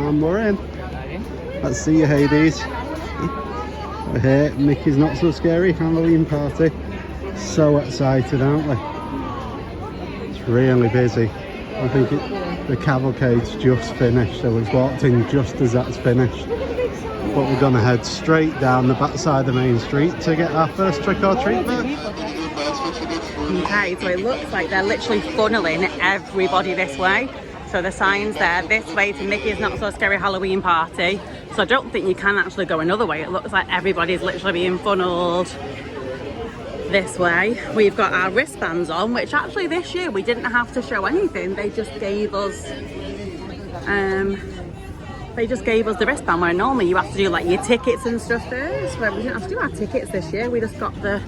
And we're in. Let's see you, Hades. We're here, Mickey's Not So Scary Halloween party. So excited, aren't we? It's really busy. I think the cavalcade's just finished, so we've walked in just as that's finished. But we're going to head straight down the backside of Main Street to get our first trick-or-treat back. Okay, so it looks like they're literally funneling everybody this way. So the sign's there, this way to Mickey's Not So Scary Halloween party. So I don't think you can actually go another way. It looks like everybody's literally being funneled this way. We've got our wristbands on, which actually this year we didn't have to show anything. They just gave us the wristband, where normally you have to do like your tickets and stuff first. Where we didn't have to do our tickets this year. We just got the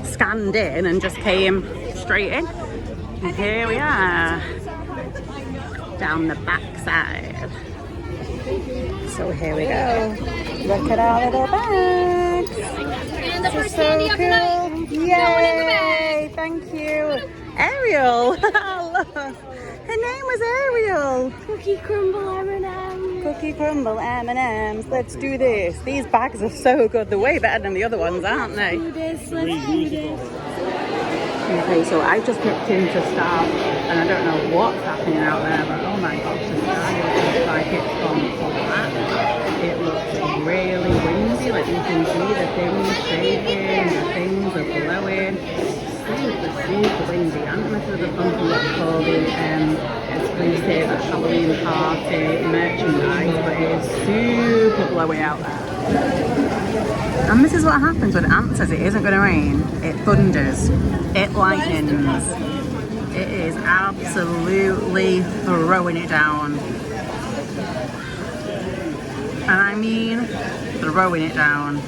scanned in and just came straight in. And here we are, down the backside. So here we go. Look at our little bags. This is so cool. Yay! Thank you. Ariel. Her name was Ariel. Cookie Crumble M&M's. Cookie Crumble M&M's. Let's do this. These bags are so good. They're way better than the other ones, aren't they? Let's do this. Okay, so I just nipped into Star, and I don't know what's happening out there, but oh my gosh, the sky looks like it's gone flat. It looks really windy, like you can see the things shaking, the things are blowing. Super windy. I'm going to throw the pumpkin what's called the exclusive Halloween party merchandise, but it is super blowy out there. And this is what happens when Ant says it isn't going to rain. It thunders. It lightens. It is absolutely throwing it down. And I mean throwing it down.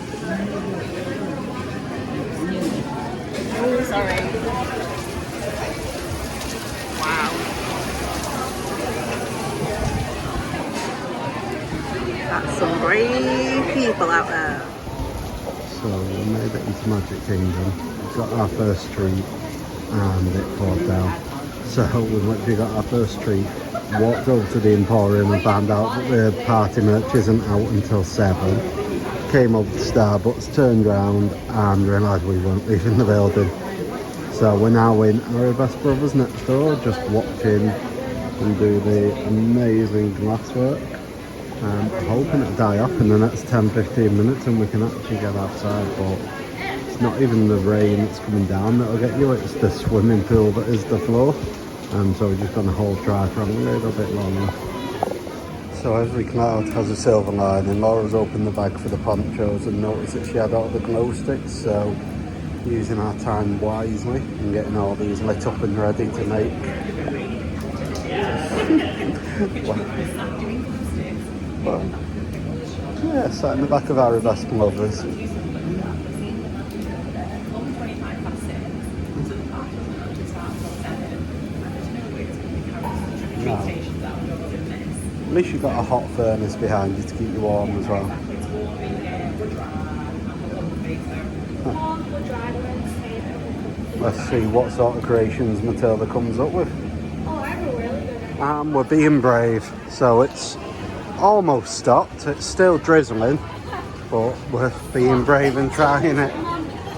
Oh, sorry. Wow. That's some brave people out there. So we made it into Magic Kingdom. We've got our first treat and it poured down. So we've literally got our first treat, walked over to the Emporium and found out that the party merch isn't out until 7. Came over to Starbucks, turned around and realised we weren't leaving the building. So we're now in Aribas Brothers next door, just watching them do the amazing glasswork. I'm hoping it'll die off in the next 10-15 minutes and we can actually get outside, but it's not even the rain that's coming down that'll get you, it's the swimming pool that is the floor. So we're just going to hold dry for a little bit longer. So every cloud has a silver lining. Laura's opened the bag for the ponchos and noticed that she had all the glow sticks, so using our time wisely and getting all these lit up and ready to make. Well, yeah, sat in the back of Aribas Lovers. No. At least you've got a hot furnace behind you to keep you warm as well. Huh. Let's see what sort of creations Matilda comes up with. We're being brave, so it's almost stopped. It's still drizzling, but we're being brave and trying it.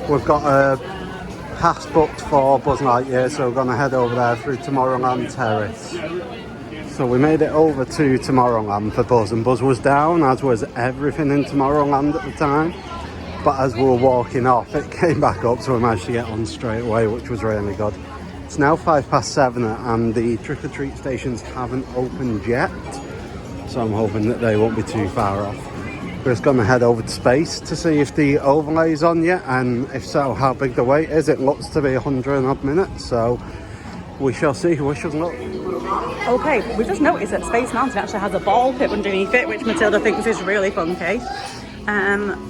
We've got a pass booked for Buzz Lightyear, so we're going to head over there through Tomorrowland Terrace. So we made it over to Tomorrowland for Buzz, and Buzz was down, as was everything in Tomorrowland at the time. But as we were walking off, it came back up, so we managed to get on straight away, which was really good. It's now 7:05 and the trick-or-treat stations haven't opened yet, so I'm hoping that they won't be too far off. We're just going to head over to Space to see if the overlay's on yet, and if so, how big the wait is. It looks to be 100 and odd minutes, so we shall see. Wish us luck. Okay, we just noticed that Space Mountain actually has a ball pit underneath it, which Matilda thinks is really funky.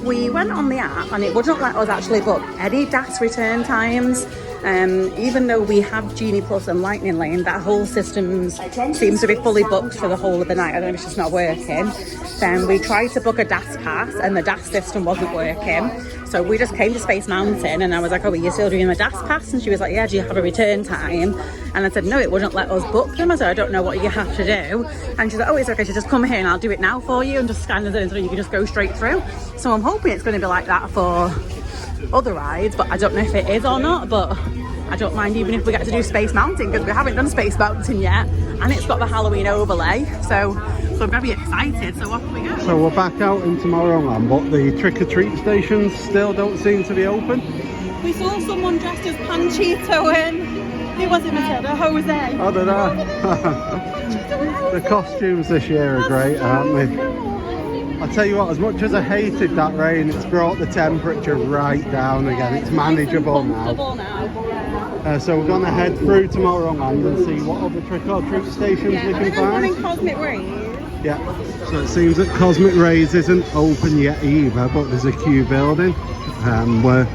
We went on the app and it wouldn't let us actually book any DAS return times. Even though we have Genie Plus and Lightning Lane, that whole system seems to be fully booked for the whole of the night. I don't know if it's just not working. Then we tried to book a DAS pass and the DAS system wasn't working. So we just came to Space Mountain and I was like, oh, are you still doing the DAS pass? And she was like, yeah, do you have a return time? And I said, no, it wouldn't let us book them. I said, I don't know what you have to do. And she's like, oh, it's okay, so just come here and I'll do it now for you and just scan it in so you can just go straight through. So I'm hoping it's going to be like that for other rides, but I don't know if it is or not. But I don't mind even if we get to do Space Mountain, because we haven't done Space Mountain yet and it's got the Halloween overlay, so I'm very excited. So off we go. So we're back out in Tomorrowland, but the trick-or-treat stations still don't seem to be open. We saw someone dressed as Panchito and who was it, Matilda? Jose. I don't know. The costumes this year are great, aren't they? I tell you what, as much as I hated that rain, it's brought the temperature right down again. It's manageable now. So we're going to head through Tomorrowland and see what other trick-or-treat stations we can find. In Cosmic Rays. Yeah, so it seems that Cosmic Rays isn't open yet either, but there's a queue building. We're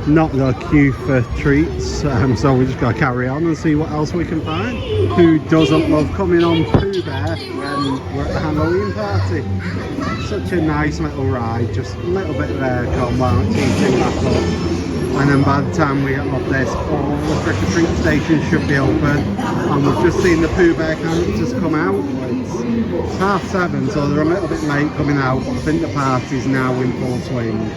not going to queue for treats, so we just got to carry on and see what else we can find. Who doesn't love coming on Pooh Bear when we're at the Halloween party? Such a nice little ride, just a little bit of aircon while teaching that up. And then by the time we get off this, all the trick-or-treat stations should be open. And we've just seen the Pooh Bear characters come out. It's 7:30, so they're a little bit late coming out, but I think the party's now in full swing.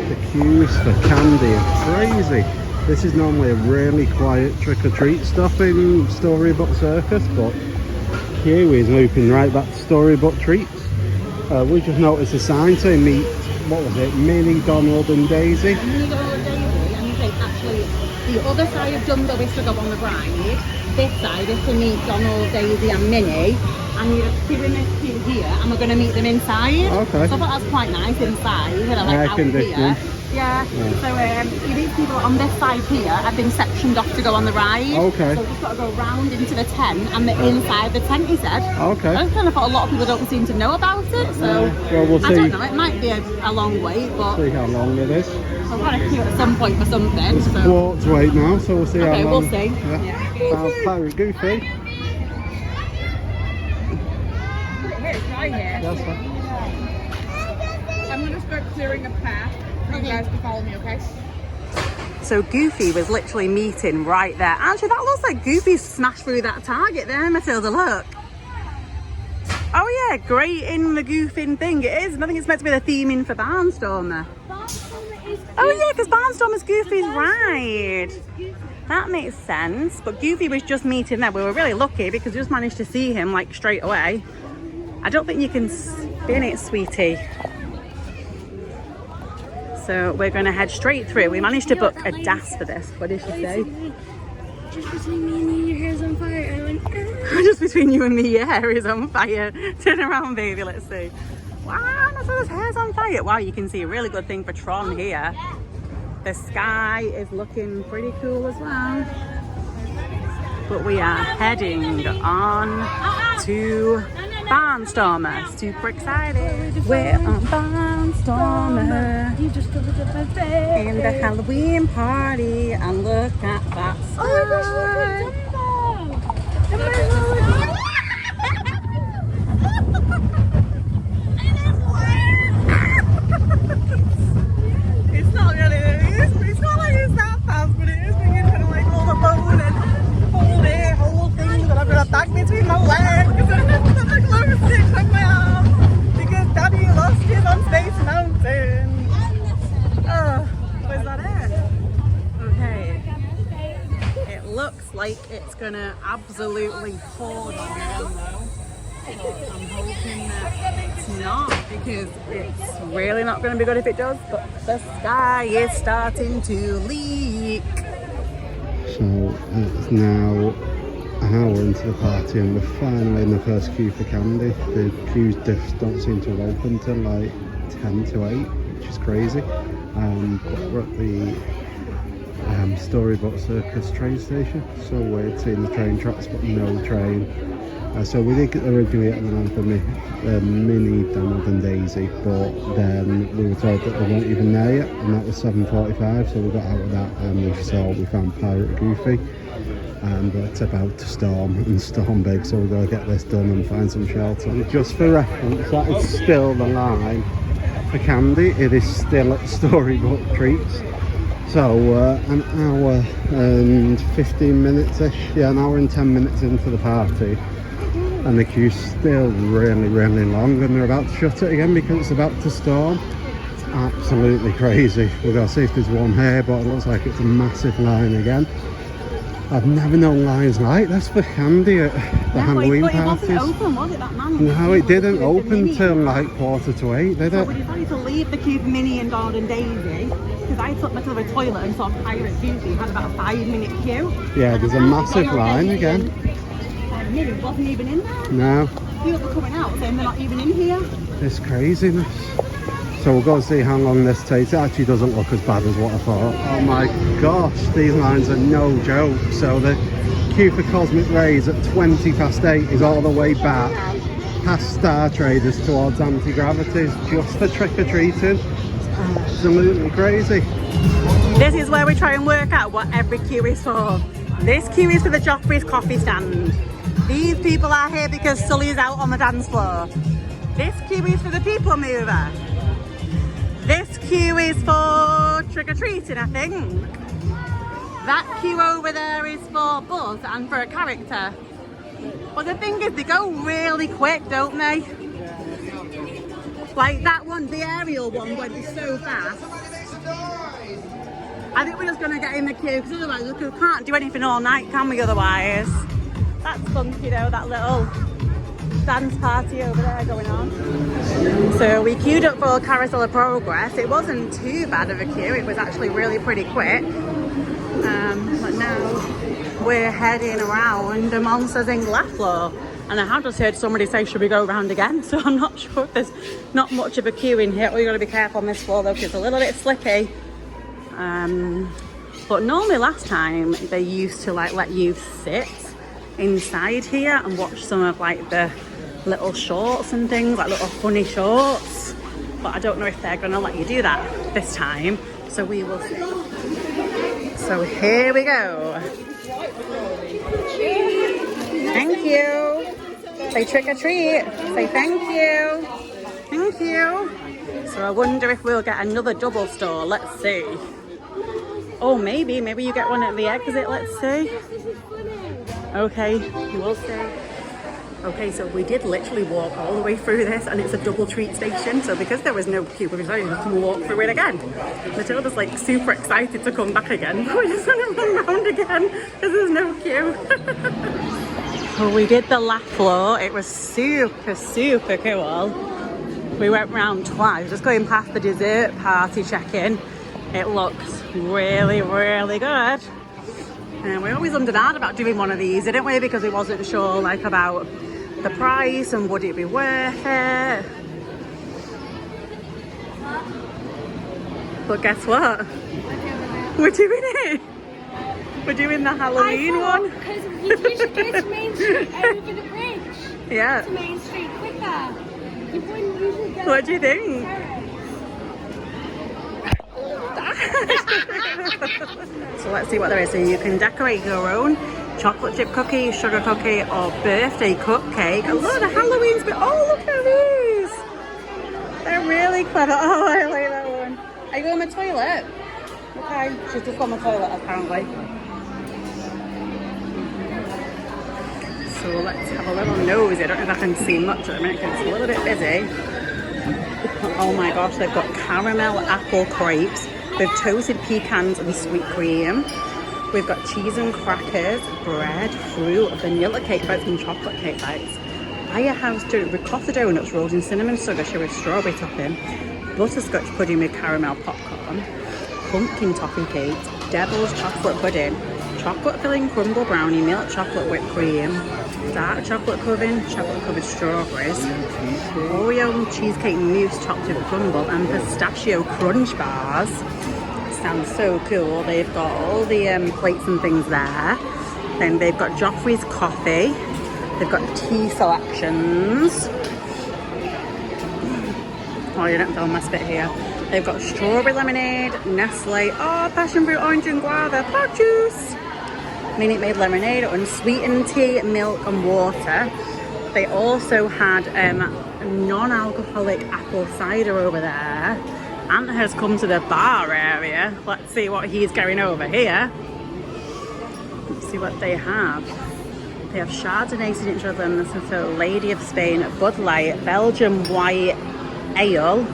The queues for candy are crazy. This is normally a really quiet trick-or-treat stuff in Storybook Circus, but queue is moving right back to Storybook Treats. We just noticed a sign saying meet, what was it, Minnie, Donald and Daisy. Minnie, Donald and Daisy, and you think actually the other side of Dumbo is to go on the ride, this side is to meet Donald, Daisy and Minnie, and you're queuing this queue here and we're going to meet them inside. Okay. So I thought that's quite nice inside, you know, like out here. Yeah. So these people on this side here have been sectioned off to go on the ride. Okay. So we've just got to go round into the tent and the inside the tent, he said. Okay. I just kind of thought a lot of people don't seem to know about it, so well, we'll see. I don't know, it might be a long wait, but see how long it is. So I've got to queue at some point for something. It's a quarter to wait now, so we'll see how long. Okay, we'll see. Yeah. Pirate Goofy. Put it here, it's right here. That's fine. I'm going to start clearing a path. You guys can follow me, okay? So Goofy was literally meeting right there. Actually, that looks like Goofy smashed through that target there, Matilda, look. Oh yeah, great in the goofing thing. It is, and I think it's meant to be the theming for Barnstormer. Oh yeah, because Barnstormer's Goofy's ride. That makes sense, but Goofy was just meeting there. We were really lucky because we just managed to see him like straight away. I don't think you can spin it, sweetie. So we're going to head straight through. We managed to book a DAS for this. What did she say? Just between me and you, your hair's on fire. I went, just between you and me, your hair is on fire. Turn around, baby, let's see. Wow, Matilda's hair's on fire. Wow, you can see a really good thing for Tron here. The sky is looking pretty cool as well. But we are heading on to Barnstormer. Super excited. We're on Barnstormer. You just covered up my face. In the Halloween party. And look at that sky. Oh my gosh, look at Dumbo. It's not really, it's not like it's that fast, but it is being kind of like all the bone and whole thing that I've got a bag between my legs and I've got the glow stick on my arm because Daddy lost his on Space Mountain. Oh, was that it? Okay. It looks like it's gonna absolutely pour down though. I'm hoping that it's not, because it's really not going to be good if it does, but the sky is starting to leak. So it's now an hour into the party and we're finally in the first queue for candy. The queues don't seem to have opened till like 10 to 8, which is crazy. But we're at the Storybook Circus train station. So weird seeing the train tracks but no train. So we did originally get the mini Donald and Daisy, but then we were told that they weren't even there yet, and that was 7:45. So we got out of that and we found Pirate Goofy, and it's about to storm and storm big. So we're going to get this done and find some shelter. And just for reference, that is still the line for candy. It is still at Storybook Treats. So an hour and 15 minutes-ish, yeah, an hour and 10 minutes into the party, and the queue's still really, really long, and they're about to shut it again because it's about to storm. It's absolutely crazy. We're going to see if there's one here, but it looks like it's a massive line again. I've never known lines like this for candy at the Halloween parties. It wasn't open, was it, that man? No, it didn't open till like 7:45, did So it? we decided to leave the queue for Minnie and Donald and Daisy, because I took Matilda to the toilet and saw Pirate Goofy had about a 5-minute queue. Yeah, there's a massive line again. Minnie wasn't even in there. No. People are coming out saying they're not even in here. It's craziness. So we'll go and see how long this takes. It actually doesn't look as bad as what I thought. Oh my gosh, these lines are no joke. So the queue for Cosmic Rays at 8:20 is all the way back past Star Traders towards Anti-Gravities just for trick-or-treating. It's absolutely crazy. This is where we try and work out what every queue is for. This queue is for the Joffrey's coffee stand. These people are here because Sully's out on the dance floor. This queue is for the People Mover. This queue is for trick-or-treating, I think. That queue over there is for Buzz and for a character. But the thing is, they go really quick, don't they? Like that one, the aerial one went so fast. I think we're just going to get in the queue, because otherwise we can't do anything all night, can we, otherwise? That's funky though, that little dance party over there going on. So we queued up for Carousel of Progress. It wasn't too bad of a queue, it was actually really pretty quick. But now we're heading around the Monsters Inc. Laughfloor, and I have just heard somebody say should we go around again, so I'm not sure if there's not much of a queue in here. We've got to be careful on this floor though, because it's a little bit slippy. But normally last time they used to like let you sit inside here and watch some of like the little shorts and things, like little funny shorts, but I don't know if they're gonna let you do that this time, so we will see. So here we go. Thank you. Say trick or treat. Say thank you. Thank you. So I wonder if we'll get another double store. Let's see. Oh, maybe you get one at the exit. Let's see. Okay, we'll see. Okay, so we did literally walk all the way through this, and it's a double treat station. So because there was no queue, we decided to walk through it again. Matilda's like super excited to come back again, but we're just gonna run around again because there's no queue. So we did the Laugh Floor. It was super, super cool. We went round twice, just going past the dessert party check-in. It looks really, really good. And we always understood about doing one of these, didn't we? Because we wasn't sure like about the price and would it be worth it. But guess what? We're doing it. We're doing the Halloween one. Because you should get to Main Street over the bridge. Yeah. To Main Street quicker. You wouldn't usually go. What do you think? So let's see what there is. So you can decorate your own chocolate chip cookie, sugar cookie, or birthday cupcake. And look, the Halloween's been. Oh, look at these! They're really clever. Oh, I like that one. Are you going to the toilet? Okay, she's just on the toilet apparently. So let's have a little nosy. I don't know if I can see much at the minute because it's a little bit busy. Oh my gosh, they've got caramel apple crepes with toasted pecans and sweet cream. We've got cheese and crackers, bread, fruit, vanilla cake bites and chocolate cake bites. Firehouse ricotta donuts rolled in cinnamon sugar with strawberry topping, butterscotch pudding with caramel popcorn, pumpkin toffee cake, devil's chocolate pudding, chocolate filling crumble brownie, milk chocolate whipped cream, dark chocolate covered strawberries, Oreo cheesecake mousse topped with crumble, and pistachio crunch bars. sounds so cool. They've got all the plates and things there. Then they've got Joffrey's coffee. They've got tea selections. Oh, you don't film my spit here. They've got strawberry lemonade, Nestle, passion fruit, orange and guava, pot juice, Minute Maid lemonade, unsweetened tea, milk and water. They also had non-alcoholic apple cider over there. Ant has come to the bar area. Let's see what he's going over here. Let's see what they have. They have Chardonnay signature of them, so Lady of Spain, Bud Light, Belgian White Ale.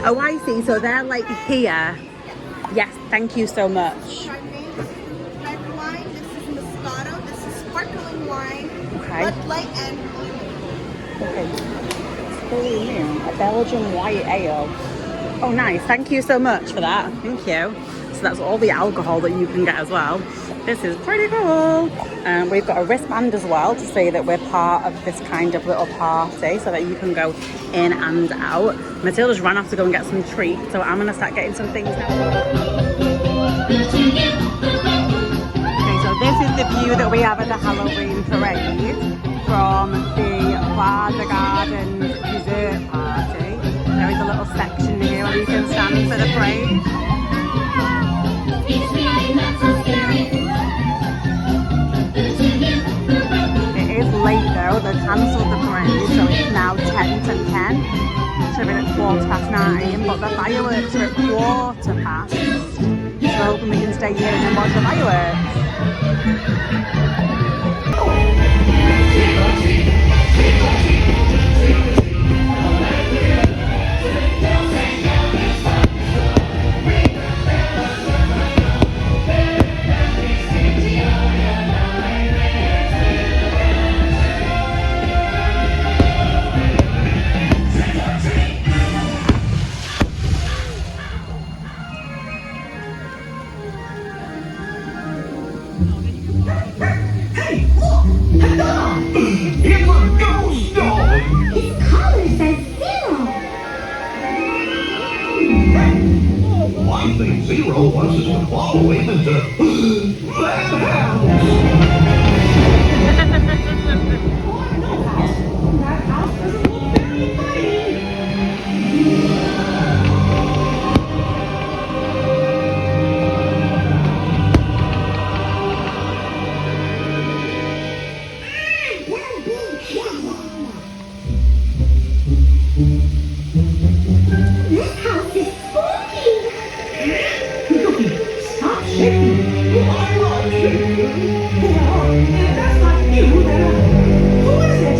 Oh, I see. So they're like here. Yes, thank you so much. Red wine, this is Moscato, this is sparkling wine, Okay. Bud Light and Okay. Holy moon, a Belgian White Ale. Oh, nice. Thank you so much for that. Thank you. So that's all the alcohol that you can get as well. This is pretty cool. We've got a wristband as well to say that we're part of this kind of little party so that you can go in and out. Matilda's run off to go and get some treats, so I'm going to start getting some things now. Okay, so this is the view that we have at the Halloween parade from the Plaza Gardens dessert party. There is a little section here where you can stand for the parade. It is late though, they've cancelled the parade, so it's now 10 to 10. It should have been at 9:15, but the fireworks are at 15:15. So hoping we can stay here and then watch the fireworks. I think Zero wants us to follow him into that house. This house is spooky. Stop shaking. I'm not shaking. That's not you. Who is it?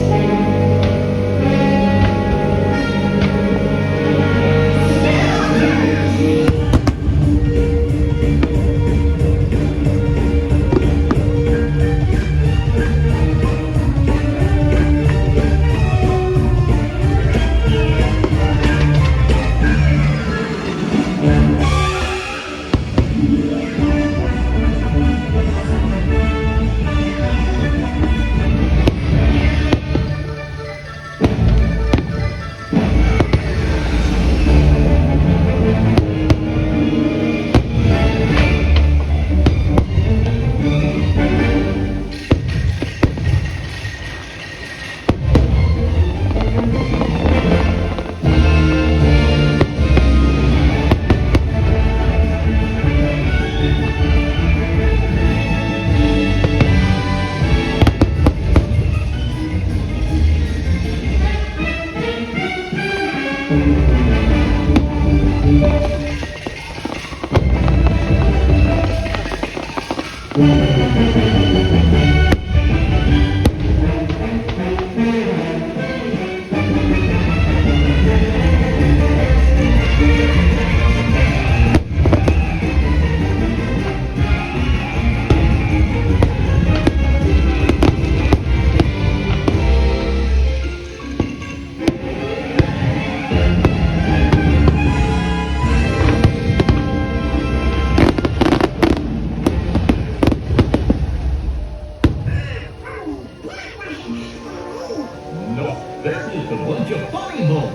Funny bones.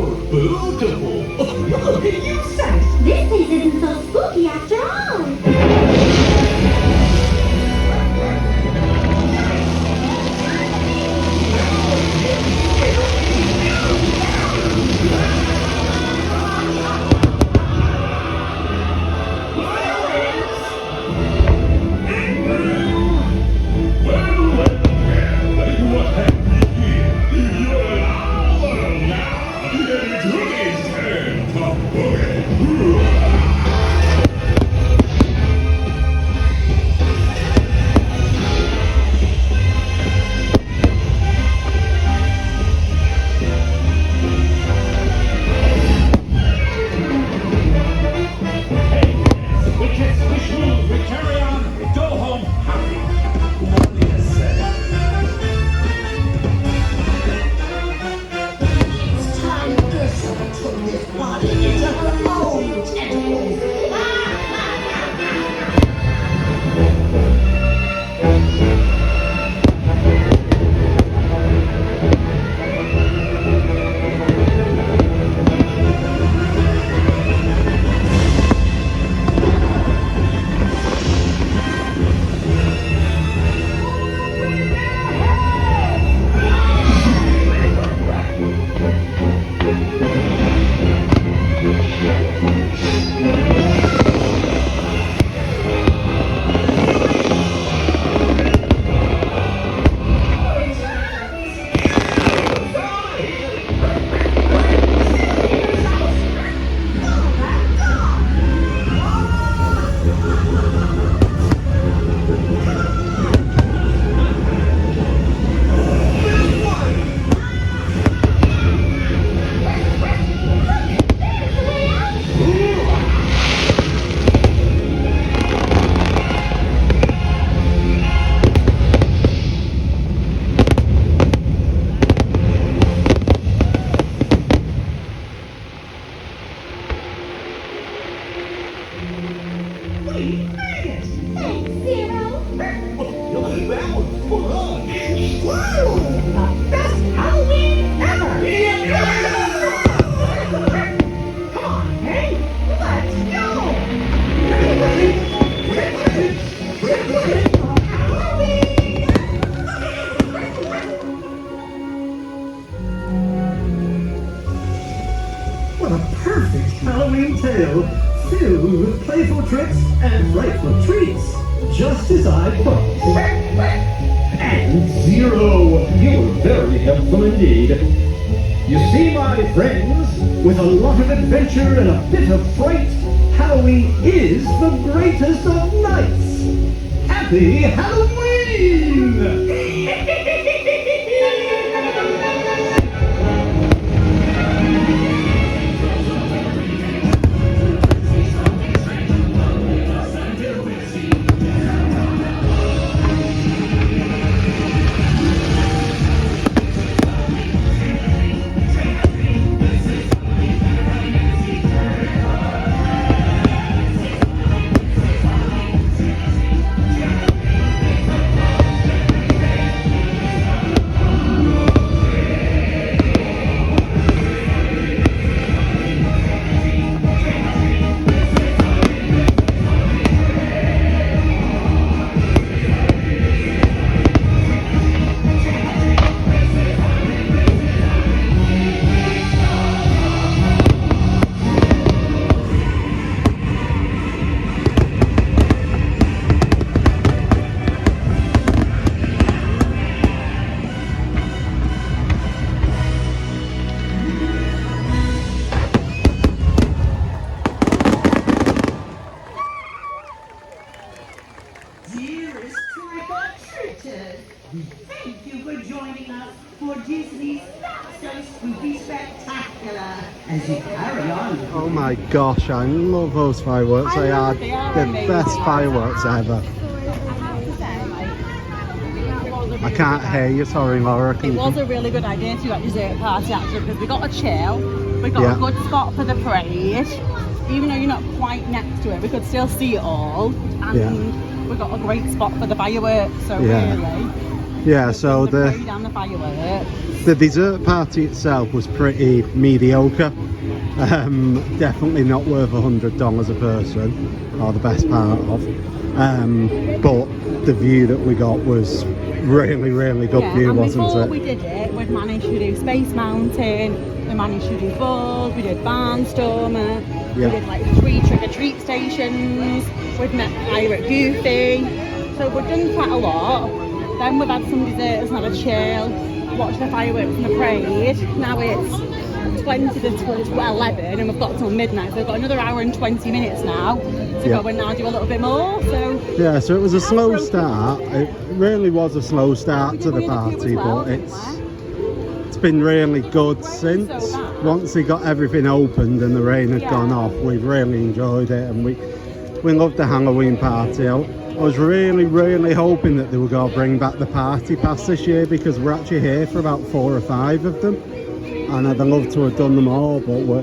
you're beautiful. Look at you, Sass. This place isn't so spooky after all. What a perfect Halloween tale, filled with playful tricks and frightful treats, just as I thought. And Zero, you were very helpful indeed. You see, my friends, with a lot of adventure and a bit of fright, Halloween is the greatest of nights. Happy Halloween! Dearest trick-or-treaters, thank you for joining us for Disney's Not-So Spooky Spectacular as you carry on. Oh my gosh, I love those fireworks. They are the best fireworks ever. I can't hear you, sorry Laura. It was a really good idea to at dessert party actually, because we got a chill, we got a good spot for the parade. Even though you're not quite next to it, we could still see it all. And we got a great spot for the fireworks, so really. Yeah, so the parade and the fireworks. The dessert party itself was pretty mediocre. Definitely not worth $100 a person, or the best part of. But the view that we got was really, really good view, and wasn't before it? we did it, we'd managed to do Space Mountain, we managed to do Buzz, we did Barnstormer, we Yeah. did like 3 trick-or-treat stations, we've met Pirate Goofy, so we've done quite a lot. Then we've had some desserts and had a chill, watched the fireworks and the parade. Now it's 20 to 11 and we've got till midnight, so we've got another hour and 20 minutes now to go and now do a little bit more. So yeah, so it was a slow start. It really was a slow start to the party, but it's been really good since. Once they got everything opened and the rain had gone off, we've really enjoyed it, and we loved the Halloween party. I was really hoping that they were going to bring back the party pass this year, because we're actually here for about 4 or 5 of them, and I'd love to have done them all, but we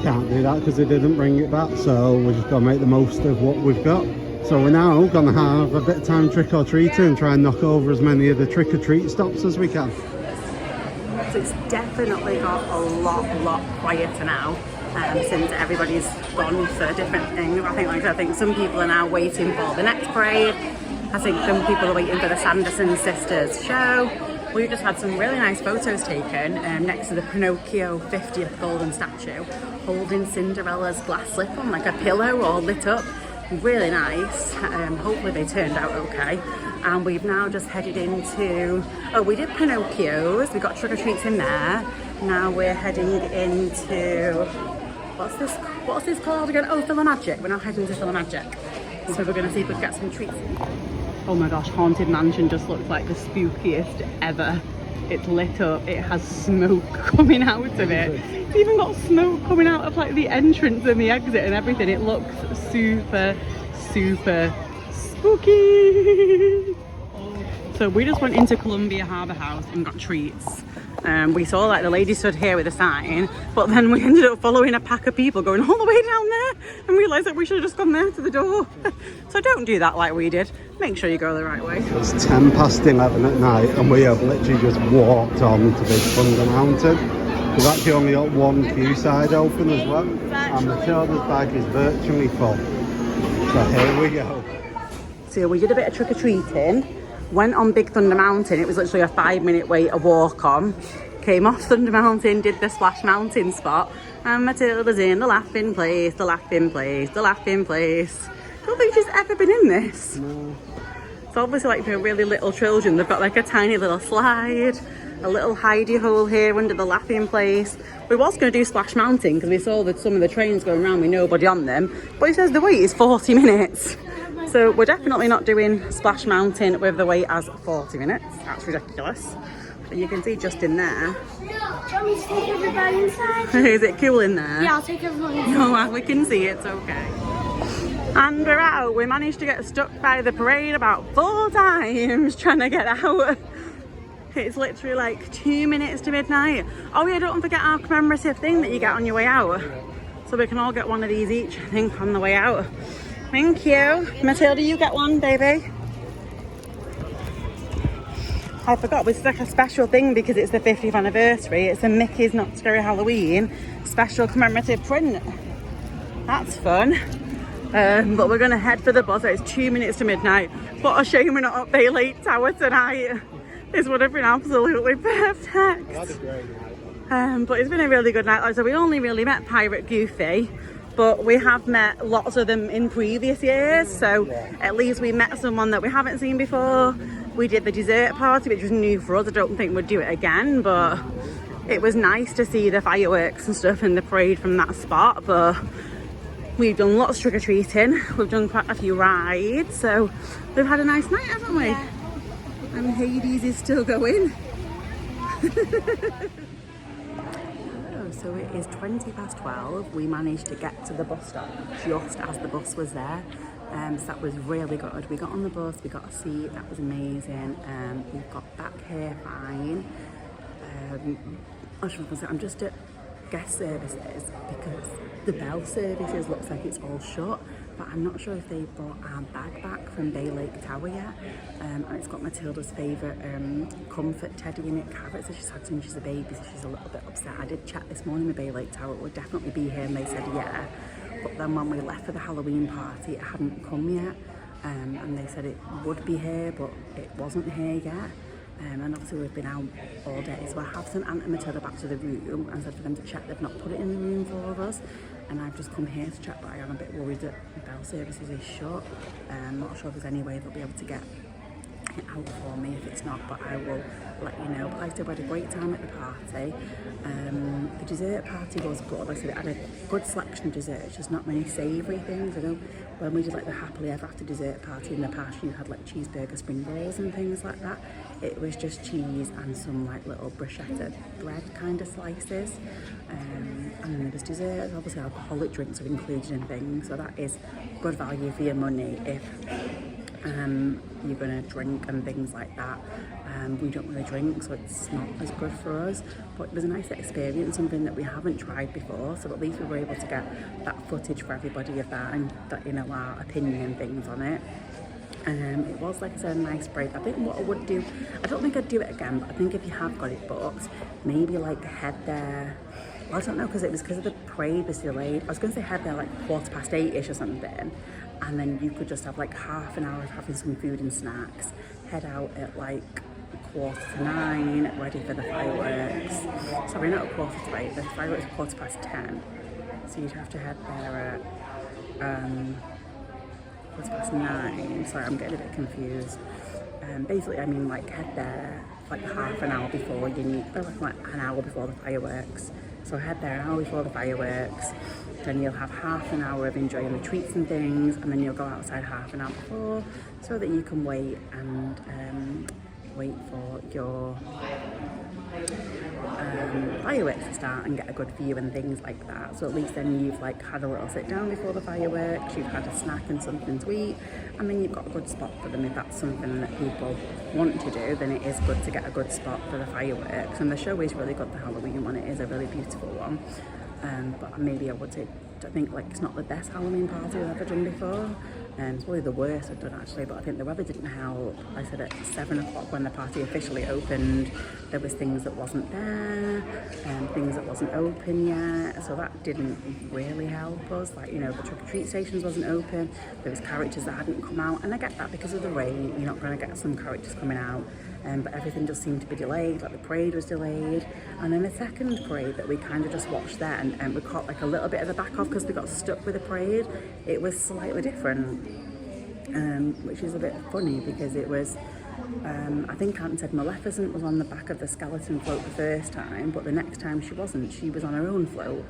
can't do that because they didn't bring it back, so we're just going to make the most of what we've got. So we're now going to have a bit of time trick-or-treating and try and knock over as many of the trick-or-treat stops as we can. So it's definitely got a lot quieter now, since everybody's gone for different things. I think some people are now waiting for the next parade. I think some people are waiting for the Sanderson sisters show. We've just had some really nice photos taken next to the Pinocchio 50th golden statue, holding Cinderella's glass slip on like a pillow, all lit up. Really nice. Hopefully they turned out okay. And we've now just headed into, we did Pinocchio's, we got trick-or-treats in there. Now we're heading into, what's this called again? Oh, Philamagic. We're now heading to Philamagic. So we're going to see if we can get some treats. Oh my gosh, Haunted Mansion just looks like the spookiest ever. It's lit up, it has smoke coming out of it. It's even got smoke coming out of like the entrance and the exit and everything. It looks super spooky. So we just went into Columbia Harbour House and got treats. We saw like the lady stood here with a sign, but then we ended up following a pack of people going all the way down there and realised that we should have just gone there to the door. So don't do that like we did. Make sure you go the right way. It's 11:10 at night and we have literally just walked on to Big Thunder Mountain. We've actually only got one queue side open as well, and Matilda's bag is virtually full. So here we go. So we did a bit of trick-or-treating. Went on Big Thunder Mountain. It was literally a 5-minute wait to walk on. Came off Thunder Mountain, did the Splash Mountain spot, and Matilda's in the laughing place, the laughing place, the laughing place. I don't think she's ever been in this. No. It's obviously like for really little children. They've got like a tiny little slide, a little hidey hole here under the laughing place. We was going to do Splash Mountain because we saw that some of the trains going around with nobody on them, but it says the wait is 40 minutes. So we're definitely not doing Splash Mountain with the wait as 40 minutes. That's ridiculous. But you can see just in there. Do you want me to take everybody inside? Is it cool in there? Yeah, I'll take everyone inside. No, we can see it's okay. And we're out. We managed to get stuck by the parade about 4 times trying to get out. It's literally like 2 minutes to midnight. Oh yeah, don't forget our commemorative thing that you get on your way out. So we can all get one of these each, I think, on the way out. Thank you. Matilda, you get one, baby. I forgot, this is like a special thing because it's the 50th anniversary. It's a Mickey's Not Scary Halloween special commemorative print. That's fun. But we're going to head for the bus. It's 2 minutes to midnight. What a shame we're not up Bay Lake Tower tonight. This would have been absolutely perfect. That's a great night. But it's been a really good night. Like, so we only really met Pirate Goofy, but we have met lots of them in previous years. So at least we met someone that we haven't seen before. We did the dessert party, which was new for us. I don't think we'd do it again, but it was nice to see the fireworks and stuff in the parade from that spot. But we've done lots of trick-or-treating. We've done quite a few rides. So we've had a nice night, haven't we? Yeah. And Hades is still going. So it is 12:20. We managed to get to the bus stop just as the bus was there. So that was really good. We got on the bus, we got a seat, that was amazing. We got back here fine. I'm just at guest services because the bell services looks like it's all shut. but I'm not sure if they brought our bag back from Bay Lake Tower yet. And it's got Matilda's favourite comfort teddy in it, Carrot, so she's had since she's a baby, so she's a little bit upset. I did check this morning with Bay Lake Tower, it would definitely be here, and they said yeah. But then when we left for the Halloween party, it hadn't come yet. And they said it would be here, but it wasn't here yet. And obviously we've been out all day, so I have sent Aunt and Matilda back to the room and said for them to check they've not put it in the room for us. And I've just come here to check, but I am a bit worried that bell services is shut. I'm not sure if there's any way they'll be able to get it out for me if it's not, but I will let you know. But like I said, we had a great time at the party. The dessert party was good. Like I said, it had a good selection of desserts, just not many savoury things. I know when we did like the happily ever after dessert party in the past, you had like cheeseburger spring rolls and things like that. It was just cheese and some like little bruschetta bread kind of slices. And then there was dessert. Obviously alcoholic drinks are included in things, so that is good value for your money if you're going to drink and things like that. We don't really drink, so it's not as good for us, but it was a nice experience, something that we haven't tried before, so at least we were able to get that footage for everybody of that and that, you know, our opinion and things on it. It was, like I said, a nice break. I think what I would do, I don't think I'd do it again, but I think if you have got it booked, maybe like head there, well, I don't know, because it was because of the parade was delayed. I was going to say head there like 8:15ish or something, and then you could just have like half an hour of having some food and snacks, head out at like 8:45, ready for the fireworks. Sorry, not 8:45, the fireworks are 10:15, so you'd have to head there at 9:15. Sorry, I'm getting a bit confused. Basically, I mean, like head there like half an hour before you need, or like an hour before the fireworks. So head there an hour before the fireworks, then you'll have half an hour of enjoying the treats and things, and then you'll go outside half an hour before so that you can wait and wait for your fireworks to start and get a good view and things like that. So at least then you've like had a little sit down before the fireworks, you've had a snack and something to eat, and then you've got a good spot for them. If that's something that people want to do, then it is good to get a good spot for the fireworks. And the show is really good, the Halloween one, it is a really beautiful one. But maybe I would say, I think like it's not the best Halloween party I've ever done before. It's probably the worst I've done actually, but I think the weather didn't help. I said at 7 o'clock when the party officially opened, there was things that wasn't there, and things that wasn't open yet, so that didn't really help us. Like, you know, the trick-or-treat stations wasn't open, there was characters that hadn't come out, and I get that because of the rain, you're not going to get some characters coming out, but everything just seemed to be delayed, like the parade was delayed, and then the second parade that we kind of just watched there, and we caught like a little bit of the back off because we got stuck with the parade. It was slightly different, which is a bit funny because it was, I think Aunt said Maleficent was on the back of the skeleton float the first time, but the next time she wasn't, she was on her own float.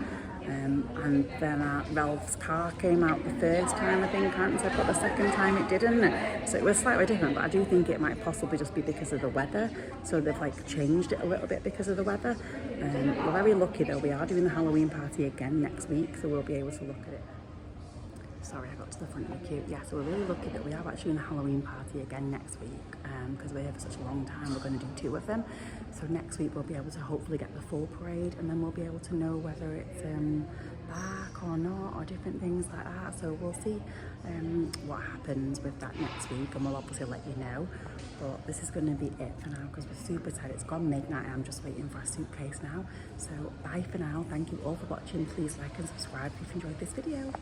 And then Ralph's car came out the first time, I think Aunt said, but the second time it didn't. So it was slightly different, but I do think it might possibly just be because of the weather. So they've like changed it a little bit because of the weather. We're very lucky though, we are doing the Halloween party again next week, so we'll be able to look at it. Sorry, I got to the front of the queue. Yeah, so we're really lucky that we are actually in the Halloween party again next week, because we're here for such a long time. We're going to do 2 of them. So next week we'll be able to hopefully get the full parade, and then we'll be able to know whether it's back or not, or different things like that. So we'll see what happens with that next week, and we'll obviously let you know. But this is going to be it for now because we're super tired. It's gone midnight and I'm just waiting for a suitcase now. So bye for now. Thank you all for watching. Please like and subscribe if you've enjoyed this video.